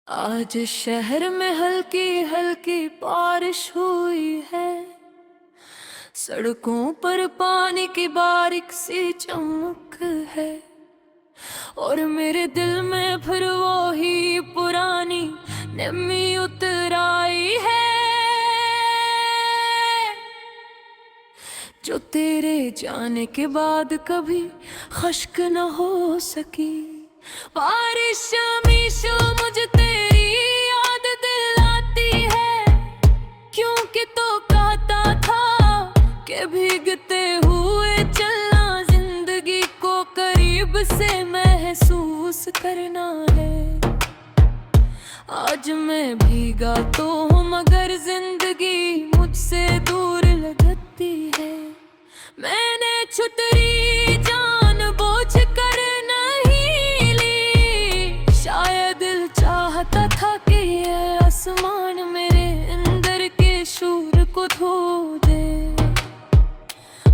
आज शहर में हल्की हल्की बारिश हुई है। सड़कों पर पानी की बारीक सी चमक है और मेरे दिल में फिर वो ही पुरानी नमी उतर आई है जो तेरे जाने के बाद कभी खुश्क न हो सकी। बारिश हमेशा मुझे तेरी याद दिलाती है, क्योंकि तो कहता था कि भीगते हुए चलना जिंदगी को करीब से महसूस करना है। आज मैं भीगा तो हूँ मगर जिंदगी मुझसे दूर लगती है। मैंने छुतरी जानबूझ कर नहीं ली, शायद दिल चाहता था कि ये आसमान मेरे अंदर के शूर को धो दे,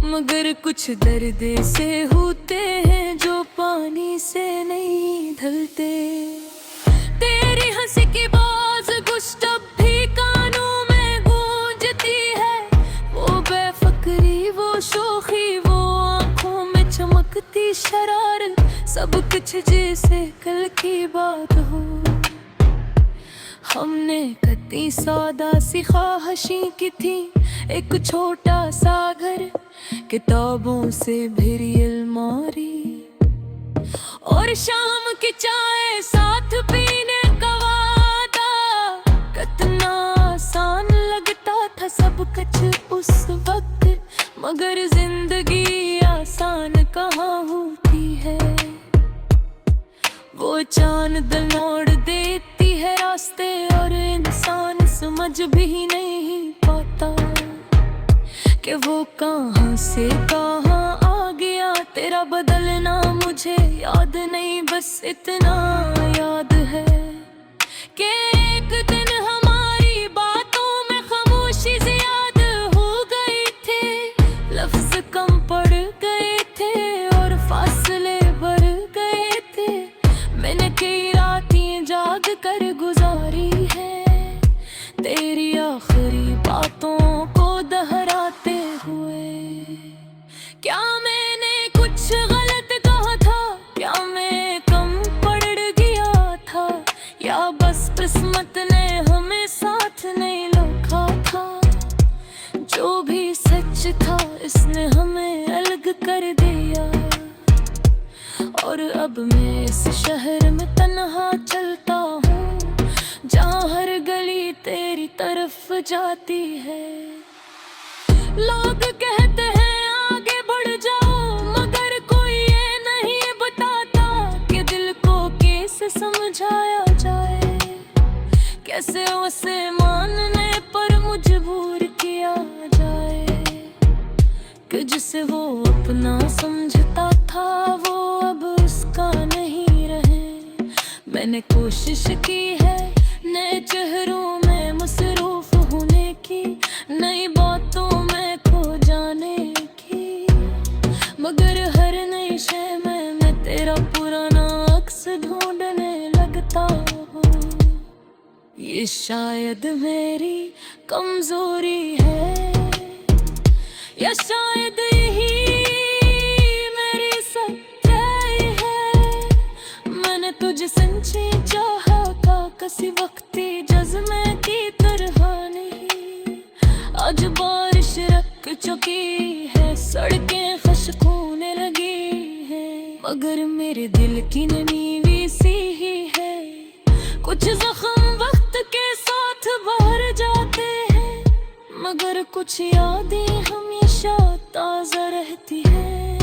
मगर कुछ दर्द से होते हैं जो पानी से नहीं ढलते। तेरी हंसी की बाज गुस्ताख भी कानों में गूंजती है, वो बेफिक्री वो शोखी वो आंखों में चमकती शरारत, सब कुछ जैसे कल की बात हो। हमने कती सौदा सी ख्वाहिशें की थी, एक छोटा सा घर किताबों से भरी अलमारी और शाम की चाय साथ पीने का वादा। कितना आसान लगता था सब कुछ उस वक्त, मगर जिंदगी आसान कहाँ होती है। वो चांद मोड़ देती है रास्ते और इंसान समझ भी नहीं पाता कि वो कहाँ से कहाँ आ गया। तेरा बदलना मुझे याद नहीं, बस इतना याद है कि एक दिन हमारी बातों में खामोशी ज़्यादा हो गई थी, लफ्ज़ कम पड़ गए थे और फासले बढ़ गए थे। मैंने कई रातें जाग कर गुजारी है तेरी आखिरी बातों को दोहराते हुए। क्या मैंने कुछ गलत कहा था, क्या मैं कम पड़ गया था, या बस किस्मत ने हमें साथ नहीं रखा था। जो भी सच था इसने हमें अलग कर दिया और अब मैं इस शहर में तन्हा चलता हूँ जहाँ हर गली तेरी तरफ जाती है। लोग कहते हैं आगे बढ़ जाओ, मगर कोई ये नहीं बताता कि दिल को कैसे समझाया जाए, कैसे उसे मानने पर मजबूर किया जाए कि जिसे वो अपना समझता था वो अब उसका नहीं रहे। मैंने कोशिश की है नए चेहरों में मसरूफ होने की, नई बातों में खो जाने की, मगर हर नई शय में मैं तेरा पुराना अक्स ढूंढने लगता हूँ। ये शायद मेरी कमजोरी है या शायद यही मेरी सच्चाई है। मैंने तुझे सच्ची चाहा था किसी वक्ती जज्बे की तरह नहीं। आज बारिश रख चुकी है, सड़कें खुश्क होने लगी हैं, मगर मेरे दिल की नमी वैसी ही है। कुछ जख्म वक्त के साथ भर जाते हैं, मगर कुछ यादें हमेशा ताजा रहती है।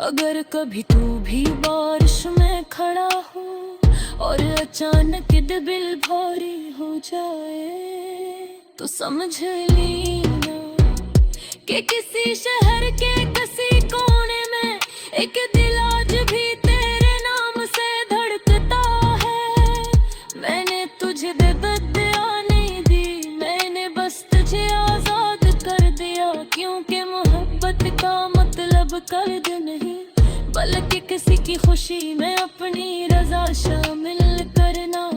अगर कभी तू भी बारिश में खड़ा हो और अचानक दिल भारी हो जाए, तो समझ लेना कि किसी शहर के किसी कोने में एक दिल आज भी तेरे नाम से धड़कता है। मैंने तुझे बेबदया नहीं दी, मैंने बस तुझे आजाद कर दिया, क्योंकि मोहब्बत का मतलब कर्ज नहीं, बल्कि किसी की खुशी में अपनी रजा शामिल करना।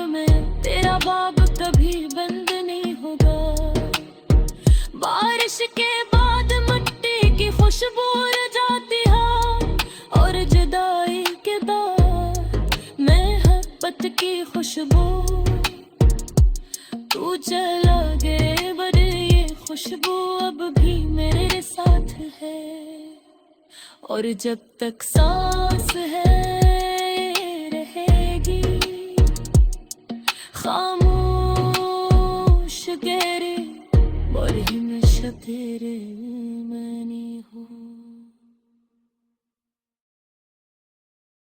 में तेरा बाब कभी बंद नहीं होगा। बारिश के बाद मिट्टी की खुशबू उड़ जाती है और जुदाई के बाद मोहब्बत की खुशबू। तू चला गए पर ये खुशबू अब भी मेरे साथ है, और जब तक सांस है रहेगी खामोश गहरे और हिम शतेरे।